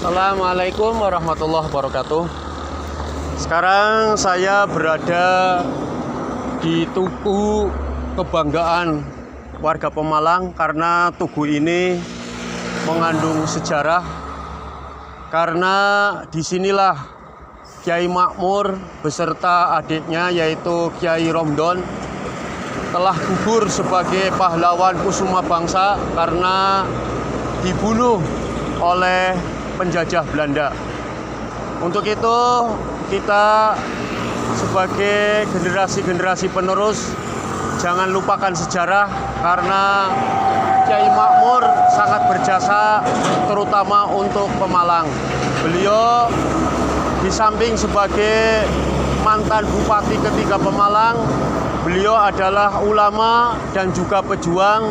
Assalamualaikum warahmatullahi wabarakatuh. Sekarang saya berada di Tugu kebanggaan warga Pemalang karena Tugu ini mengandung sejarah. Karena disinilah Kiai Makmur beserta adiknya yaitu Kiai Romdon telah gugur sebagai pahlawan kusuma bangsa karena dibunuh oleh penjajah Belanda. Untuk itu kita sebagai generasi-generasi penerus jangan lupakan sejarah karena Kiai Makmur sangat berjasa terutama untuk Pemalang. Beliau di samping sebagai mantan bupati ketiga Pemalang, beliau adalah ulama dan juga pejuang,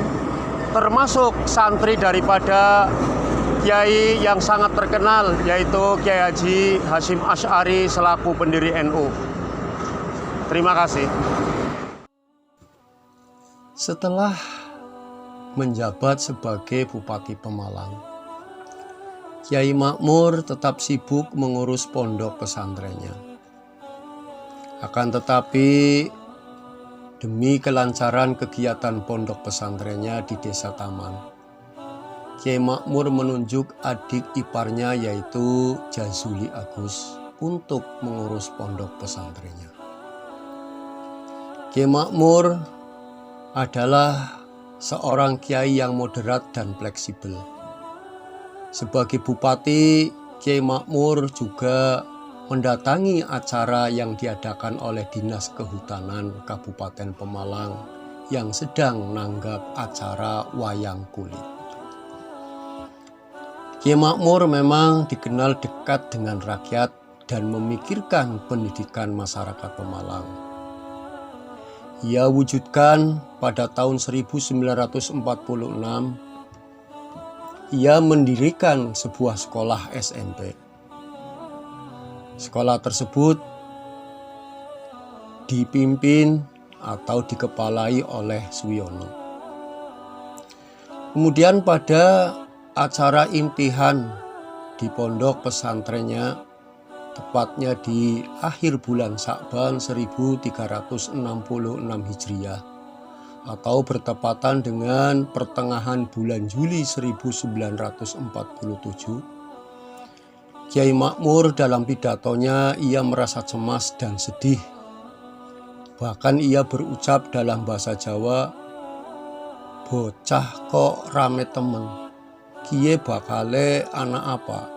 termasuk santri daripada Kiai yang sangat terkenal yaitu Kiai Haji Hasyim Asy'ari selaku pendiri NU. Terima kasih. Setelah menjabat sebagai Bupati Pemalang, Kiai Makmur tetap sibuk mengurus pondok pesantrennya. Akan tetapi demi kelancaran kegiatan pondok pesantrennya di Desa Taman, Kiai Makmur menunjuk adik iparnya yaitu Jazuli Agus untuk mengurus pondok pesantrennya. Kiai Makmur adalah seorang kiai yang moderat dan fleksibel. Sebagai bupati, Kiai Makmur juga mendatangi acara yang diadakan oleh Dinas Kehutanan Kabupaten Pemalang yang sedang nanggap acara wayang kulit. Kiai Makmur memang dikenal dekat dengan rakyat dan memikirkan pendidikan masyarakat Pemalang. Ia wujudkan pada tahun 1946, ia mendirikan sebuah sekolah SMP. Sekolah tersebut dipimpin atau dikepalai oleh Suyono. Kemudian pada acara imtihan di pondok pesantrennya, tepatnya di akhir bulan Sya'ban 1366 Hijriah atau bertepatan dengan pertengahan bulan Juli 1947, Kiai Makmur dalam pidatonya ia merasa cemas dan sedih. Bahkan ia berucap dalam bahasa Jawa, "Bocah kok rame temen, kie bakale anak apa?"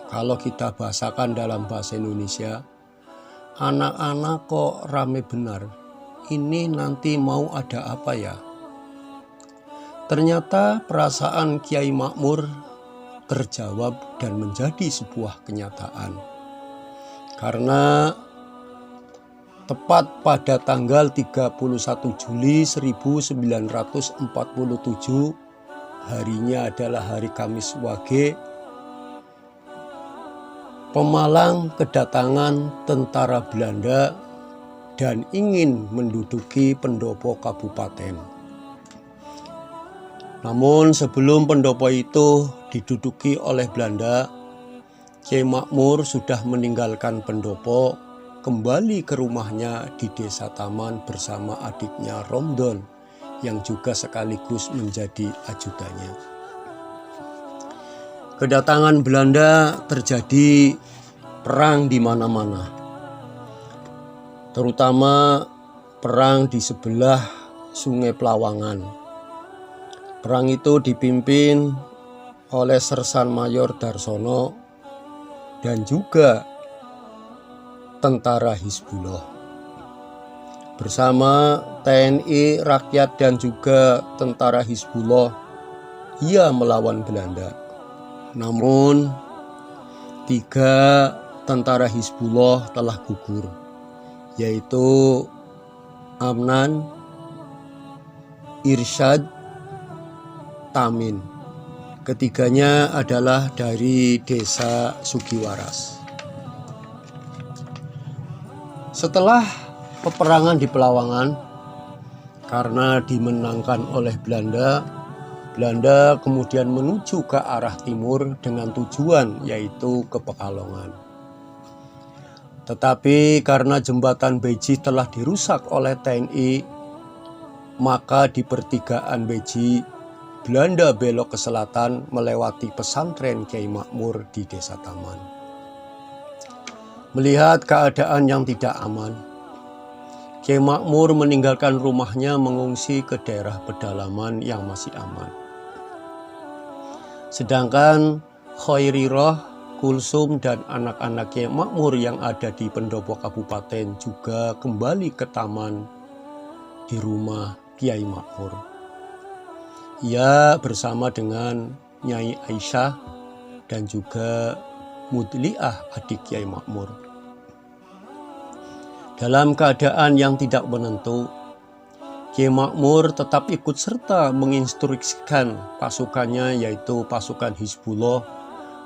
Kalau kita bahasakan dalam bahasa Indonesia, anak-anak kok rame benar, ini nanti mau ada apa ya? Ternyata perasaan Kiai Makmur terjawab dan menjadi sebuah kenyataan. Karena tepat pada tanggal 31 Juli 1947, harinya adalah hari Kamis Wage, Pemalang kedatangan tentara Belanda dan ingin menduduki pendopo kabupaten. Namun sebelum pendopo itu diduduki oleh Belanda, Kiai Makmur sudah meninggalkan pendopo, kembali ke rumahnya di Desa Taman bersama adiknya Romdon yang juga sekaligus menjadi ajudannya. Kedatangan Belanda terjadi perang di mana-mana, terutama perang di sebelah Sungai Pelawangan. Perang itu dipimpin oleh Sersan Mayor Darsono dan juga tentara Hizbullah. Bersama TNI, rakyat dan juga tentara Hizbullah, ia melawan Belanda. Namun 3 tentara Hizbullah telah gugur, yaitu Amnan, Irsyad, Tamin. Ketiganya adalah dari Desa Sugiwaras. Setelah peperangan di Pelawangan, karena dimenangkan oleh Belanda, Belanda kemudian menuju ke arah timur dengan tujuan yaitu ke Pekalongan. Tetapi karena jembatan Beji telah dirusak oleh TNI, maka di pertigaan Beji, Belanda belok ke selatan melewati pesantren Kiai Makmur di Desa Taman. Melihat keadaan yang tidak aman, Kiai Makmur meninggalkan rumahnya mengungsi ke daerah pedalaman yang masih aman. Sedangkan Khairirah, Kulsum, dan anak-anak Kiai Makmur yang ada di pendopo kabupaten juga kembali ke taman di rumah Kiai Makmur. Ia bersama dengan Nyai Aisyah dan juga Mudliah, adik Kiai Makmur. Dalam keadaan yang tidak menentu, Kiai Makmur tetap ikut serta menginstruksikan pasukannya, yaitu pasukan Hizbullah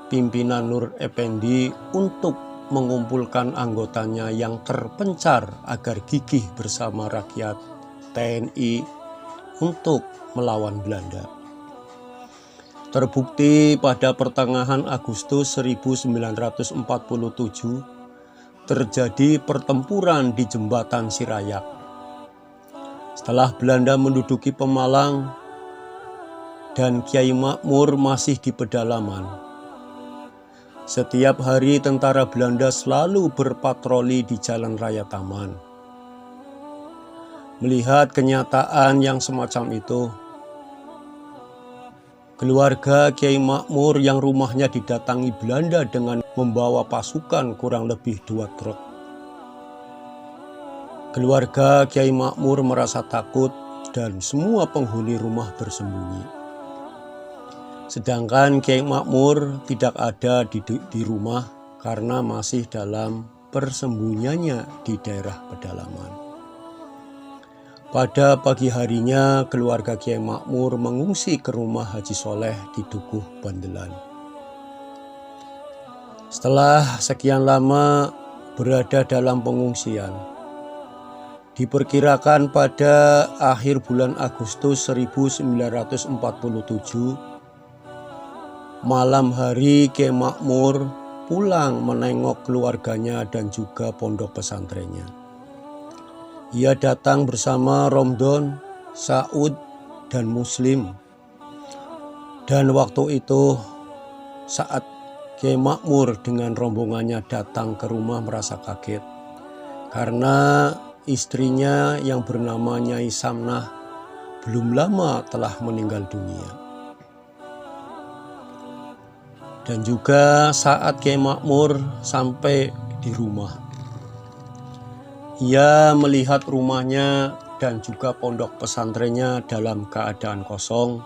pimpinan Nur Effendi, untuk mengumpulkan anggotanya yang terpencar agar gigih bersama rakyat TNI untuk melawan Belanda. Terbukti pada pertengahan Agustus 1947 terjadi pertempuran di jembatan Sirayak. Setelah Belanda menduduki Pemalang dan Kiai Makmur masih di pedalaman, setiap hari tentara Belanda selalu berpatroli di jalan raya Taman. Melihat kenyataan yang semacam itu, keluarga Kiai Makmur yang rumahnya didatangi Belanda dengan membawa pasukan kurang lebih 2 truk. Keluarga Kiai Makmur merasa takut dan semua penghuni rumah bersembunyi. Sedangkan Kiai Makmur tidak ada di rumah karena masih dalam persembunyiannya di daerah pedalaman. Pada pagi harinya, keluarga Kiai Makmur mengungsi ke rumah Haji Soleh di Dukuh Bandelan. Setelah sekian lama berada dalam pengungsian, diperkirakan pada akhir bulan Agustus 1947, malam hari Kiai Makmur pulang menengok keluarganya dan juga pondok pesantrennya. Ia datang bersama Romdon, Saud, dan Muslim. Dan waktu itu saat Kiai Makmur dengan rombongannya datang ke rumah merasa kaget karena istrinya yang bernama Nyai Samnah belum lama telah meninggal dunia. Dan juga saat Kiai Makmur sampai di rumah, ia melihat rumahnya dan juga pondok pesantrennya dalam keadaan kosong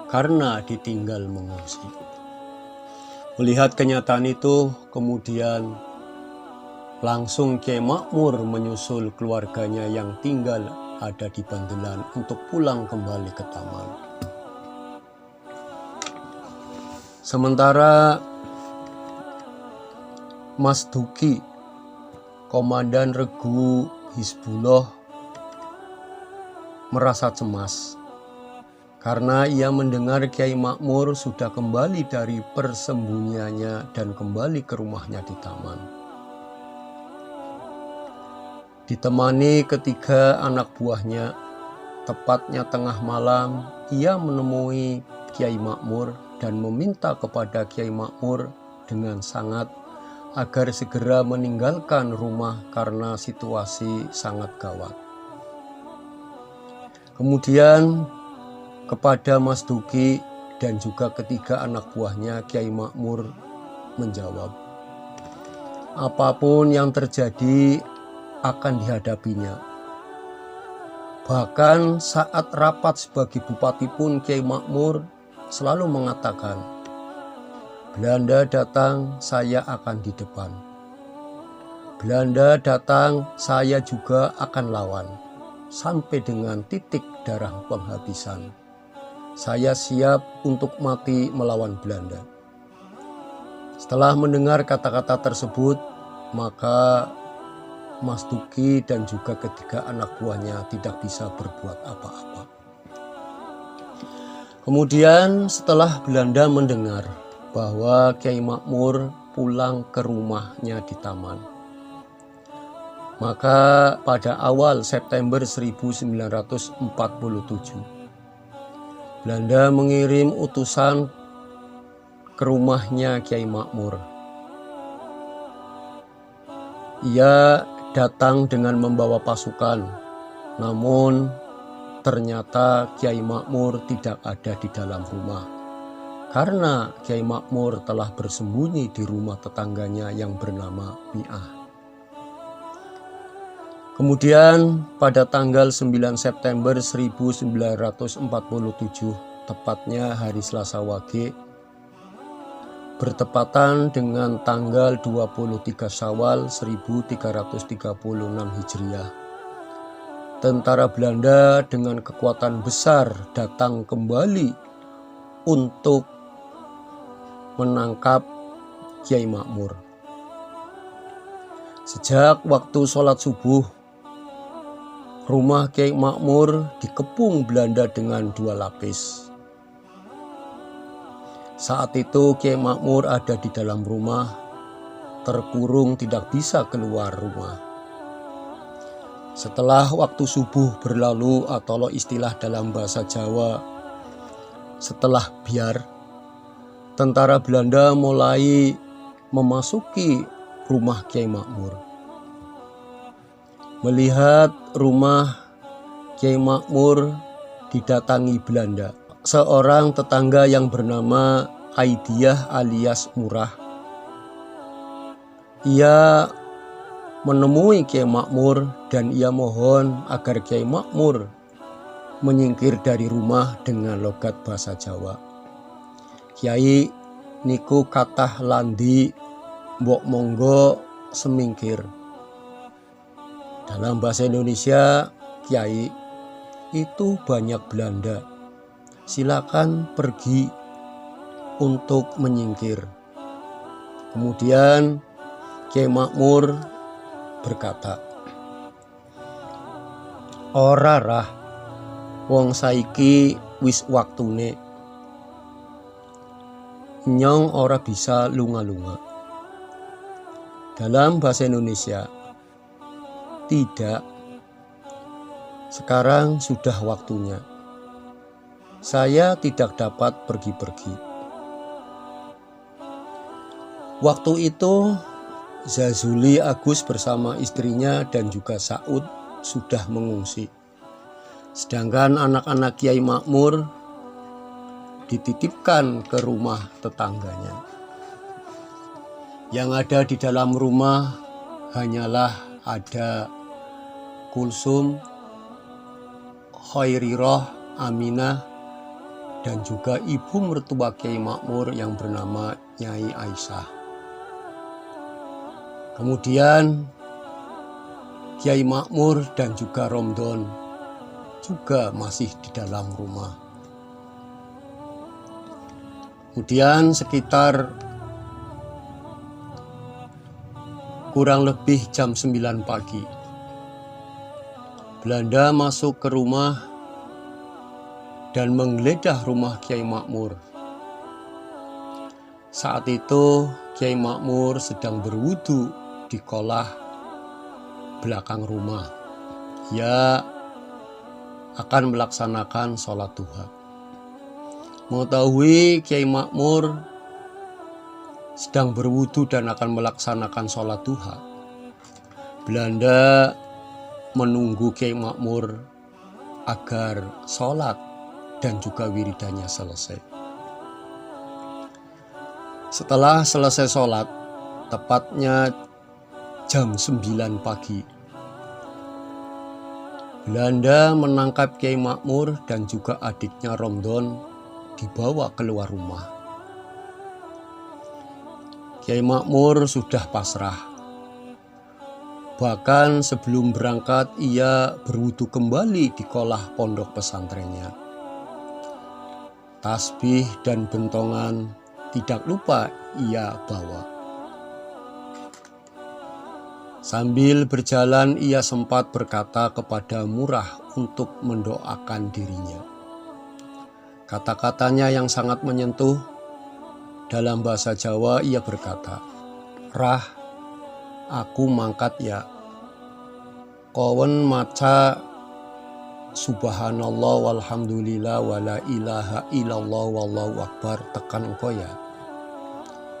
karena ditinggal mengungsi. Melihat kenyataan itu, kemudian langsung Kiai Makmur menyusul keluarganya yang tinggal ada di Bandelan untuk pulang kembali ke Taman. Sementara Mas Duki, komandan regu Hizbullah, merasa cemas karena ia mendengar Kiai Makmur sudah kembali dari persembunyiannya dan kembali ke rumahnya di Taman. Ditemani ketiga anak buahnya, tepatnya tengah malam, ia menemui Kiai Makmur dan meminta kepada Kiai Makmur dengan sangat agar segera meninggalkan rumah karena situasi sangat gawat. Kemudian kepada Mas Duki dan juga ketiga anak buahnya, Kiai Makmur menjawab, apapun yang terjadi akan dihadapinya. Bahkan saat rapat sebagai bupati pun Kiai Makmur selalu mengatakan, Belanda datang, saya akan di depan. Belanda datang, saya juga akan lawan, sampai dengan titik darah penghabisan. Saya siap untuk mati melawan Belanda. Setelah mendengar kata-kata tersebut, maka Mas Duki dan juga ketiga anak buahnya tidak bisa berbuat apa-apa. Kemudian setelah Belanda mendengar bahwa Kiai Makmur pulang ke rumahnya di Taman, maka pada awal September 1947 Belanda mengirim utusan ke rumahnya Kiai Makmur. Ia datang dengan membawa pasukan, namun ternyata Kiai Makmur tidak ada di dalam rumah, karena Kiai Makmur telah bersembunyi di rumah tetangganya yang bernama Mi'ah. Kemudian pada tanggal 9 September 1947, tepatnya hari Selasa Wage, bertepatan dengan tanggal 23 Syawal 1336 Hijriah, tentara Belanda dengan kekuatan besar datang kembali untuk menangkap Kiai Makmur. Sejak waktu sholat subuh, rumah Kiai Makmur dikepung Belanda dengan 2 lapis. Saat itu Kiai Makmur ada di dalam rumah, terkurung tidak bisa keluar rumah. Setelah waktu subuh berlalu, atau istilah dalam bahasa Jawa, setelah biar, tentara Belanda mulai memasuki rumah Kiai Makmur. Melihat rumah Kiai Makmur didatangi Belanda, seorang tetangga yang bernama Aidiah alias Murah, ia menemui Kiai Makmur dan ia mohon agar Kiai Makmur menyingkir dari rumah dengan logat bahasa Jawa. Kiai niku kathah landi, mbok monggo semingkir. Dalam bahasa Indonesia, Kiai itu banyak Belanda. Silakan pergi untuk menyingkir. Kemudian Kiai Makmur berkata, "Ora rah, wong saiki wis waktune. Nyong ora bisa lunga-lunga." Dalam bahasa Indonesia, tidak, sekarang sudah waktunya. Saya tidak dapat pergi-pergi. Waktu itu Zazuli Agus bersama istrinya dan juga Saud sudah mengungsi. Sedangkan anak-anak Kiai Makmur dititipkan ke rumah tetangganya. Yang ada di dalam rumah hanyalah ada Kulsum, Khairirah, Aminah, dan juga ibu mertua Kiai Makmur yang bernama Nyai Aisyah. Kemudian Kiai Makmur dan juga Romdon juga masih di dalam rumah. Kemudian sekitar kurang lebih jam 9 pagi, Belanda masuk ke rumah dan menggeledah rumah Kiai Makmur. Saat itu Kiai Makmur sedang berwudu di kolah belakang rumah. Ia akan melaksanakan sholat duha. Mengetahui Kiai Makmur sedang berwudu dan akan melaksanakan sholat duha, Belanda menunggu Kiai Makmur agar sholat dan juga wiridanya selesai. Setelah selesai sholat, tepatnya jam 9 pagi, Belanda menangkap Kiai Makmur dan juga adiknya Romdon dibawa keluar rumah. Kiai Makmur sudah pasrah. Bahkan sebelum berangkat ia berwudu kembali di kolah pondok pesantrennya. Tasbih dan bentongan tidak lupa ia bawa. Sambil berjalan ia sempat berkata kepada Murah untuk mendoakan dirinya. Kata-katanya yang sangat menyentuh. Dalam bahasa Jawa ia berkata, "Rah, aku mangkat ya. Kowen maca subhanallah walhamdulillah wala ilaha illallah wallahu akbar tekan engkau ya."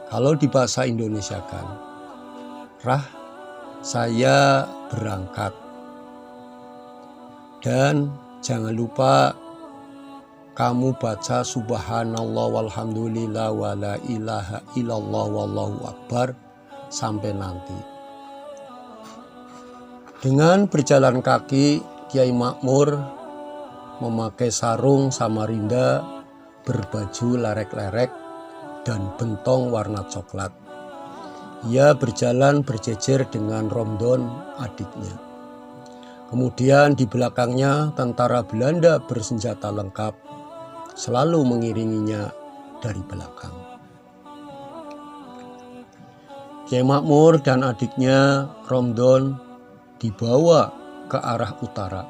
Kalau di bahasa Indonesia kan, "Rah, saya berangkat. Dan jangan lupa kamu baca subhanallah walhamdulillah wala ilaha illallah wallahu akbar sampai nanti." Dengan berjalan kaki, Kiai Makmur memakai sarung Samarinda berbaju lerek-lerek dan bentong warna coklat. Ia berjalan berjejer dengan Romdon adiknya. Kemudian di belakangnya tentara Belanda bersenjata lengkap selalu mengiringinya dari belakang. Kiai Makmur dan adiknya Romdon dibawa ke arah utara.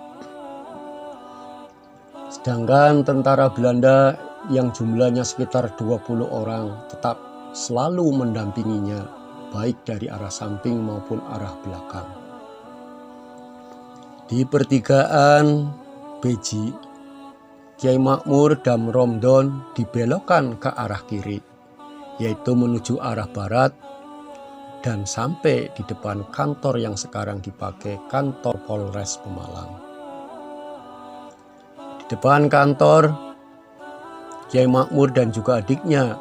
Sedangkan tentara Belanda yang jumlahnya sekitar 20 orang tetap selalu mendampinginya, baik dari arah samping maupun arah belakang. Di pertigaan Beji, Kiai Makmur dan Romdon dibelokkan ke arah kiri, yaitu menuju arah barat dan sampai di depan kantor yang sekarang dipakai kantor Polres Pemalang. Di depan kantor, Kiai Makmur dan juga adiknya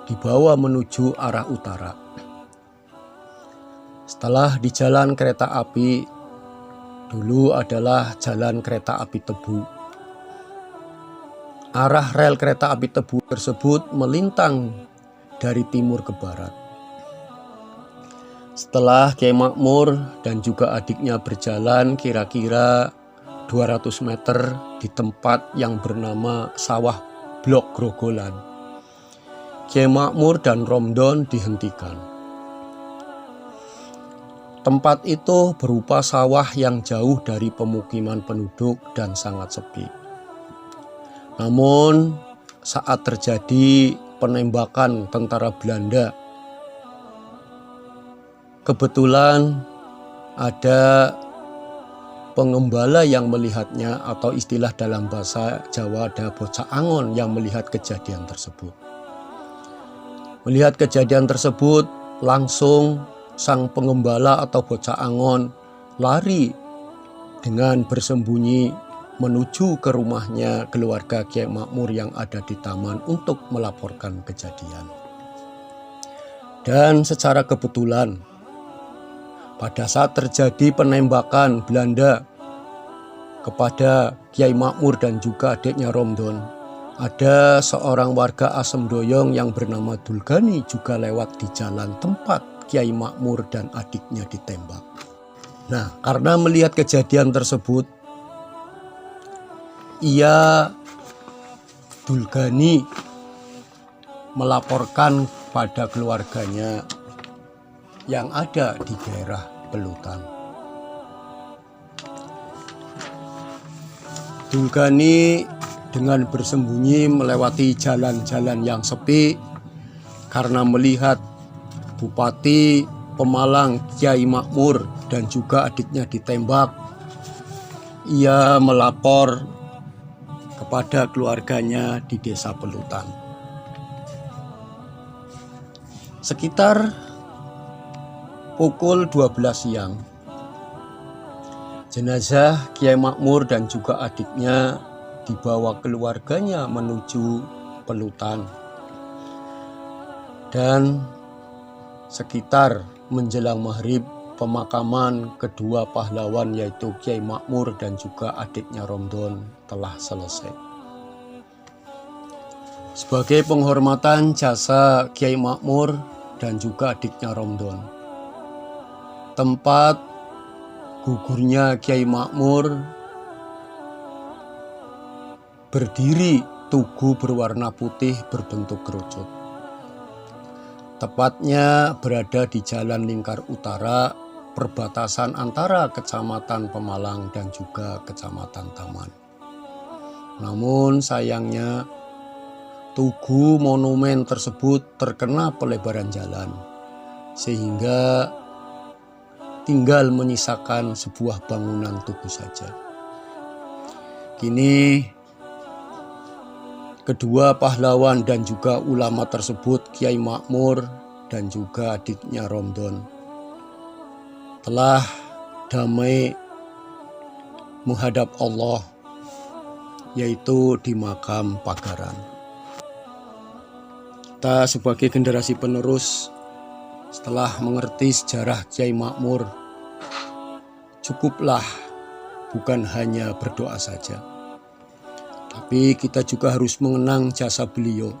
dibawa menuju arah utara. Setelah di jalan kereta api, dulu adalah jalan kereta api Tebu. Arah rel kereta api Tebu tersebut melintang dari timur ke barat. Setelah Kiai Makmur dan juga adiknya berjalan kira-kira 200 meter di tempat yang bernama Sawah Blok Grogolan, Kiai Makmur dan Romdon dihentikan. Tempat itu berupa sawah yang jauh dari pemukiman penduduk dan sangat sepi. Namun saat terjadi penembakan tentara Belanda, kebetulan ada pengembala yang melihatnya, atau istilah dalam bahasa Jawa ada bocah angon yang melihat kejadian tersebut. Melihat kejadian tersebut, langsung sang pengembala atau bocah angon lari dengan bersembunyi menuju ke rumahnya keluarga Kiai Makmur yang ada di taman untuk melaporkan kejadian. Dan secara kebetulan, pada saat terjadi penembakan Belanda kepada Kiai Makmur dan juga adiknya Romdon, ada seorang warga Asem Doyong yang bernama Dulgani juga lewat di jalan tempat Kiai Makmur dan adiknya ditembak. Nah, karena melihat kejadian tersebut, Dulgani melaporkan pada keluarganya yang ada di daerah Pelutan. Dulgani dengan bersembunyi melewati jalan-jalan yang sepi karena melihat Bupati Pemalang Kiai Makmur dan juga adiknya ditembak. Ia melapor kepada keluarganya di desa Pelutan. Sekitar pukul 12 siang, jenazah Kiai Makmur dan juga adiknya dibawa keluarganya menuju Pelutan. Dan sekitar menjelang maghrib, pemakaman kedua pahlawan yaitu Kiai Makmur dan juga adiknya Romdon telah selesai. Sebagai penghormatan jasa Kiai Makmur dan juga adiknya Romdon, tempat gugurnya Kiai Makmur berdiri tugu berwarna putih berbentuk kerucut. Tepatnya berada di Jalan Lingkar Utara, perbatasan antara Kecamatan Pemalang dan juga Kecamatan Taman. Namun sayangnya Tugu monumen tersebut terkena pelebaran jalan, sehingga tinggal menyisakan sebuah bangunan tugu saja. Kini kedua pahlawan dan juga ulama tersebut, Kiai Makmur dan juga adiknya Romdon, telah damai menghadap Allah, yaitu di makam Pagaran. Kita sebagai generasi penerus, setelah mengerti sejarah Kiai Makmur, cukuplah bukan hanya berdoa saja, tapi kita juga harus mengenang jasa beliau.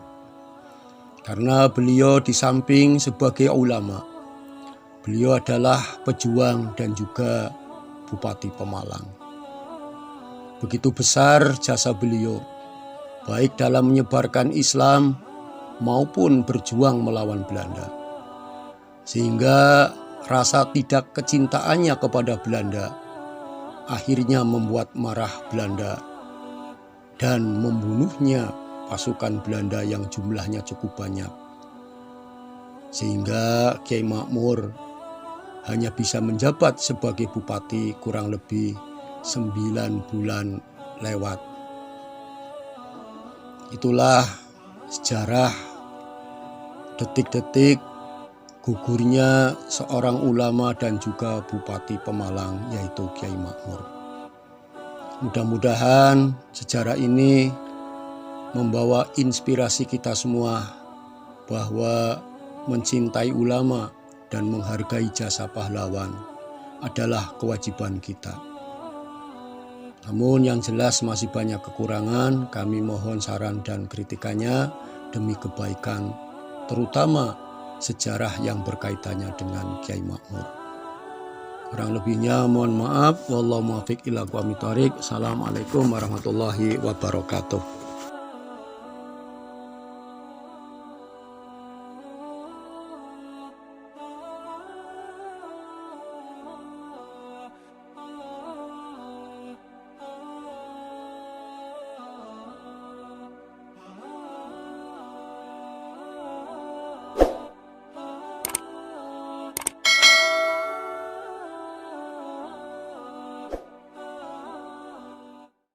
Karena beliau di samping sebagai ulama, beliau adalah pejuang dan juga Bupati Pemalang. Begitu besar jasa beliau, baik dalam menyebarkan Islam maupun berjuang melawan Belanda. Sehingga rasa tidak kecintaannya kepada Belanda akhirnya membuat marah Belanda dan membunuhnya pasukan Belanda yang jumlahnya cukup banyak. Sehingga Kiai Makmur hanya bisa menjabat sebagai bupati kurang lebih 9 bulan lewat. Itulah sejarah detik-detik gugurnya seorang ulama dan juga Bupati Pemalang, yaitu Kiai Makmur. Mudah-mudahan sejarah ini membawa inspirasi kita semua bahwa mencintai ulama dan menghargai jasa pahlawan adalah kewajiban kita. Namun yang jelas masih banyak kekurangan. Kami mohon saran dan kritikannya demi kebaikan, terutama sejarah yang berkaitannya dengan Kiai Makmur. Kurang lebihnya mohon maaf. Wallahu muwaffiq ila aqwamit thoriq. Assalamualaikum warahmatullahi wabarakatuh.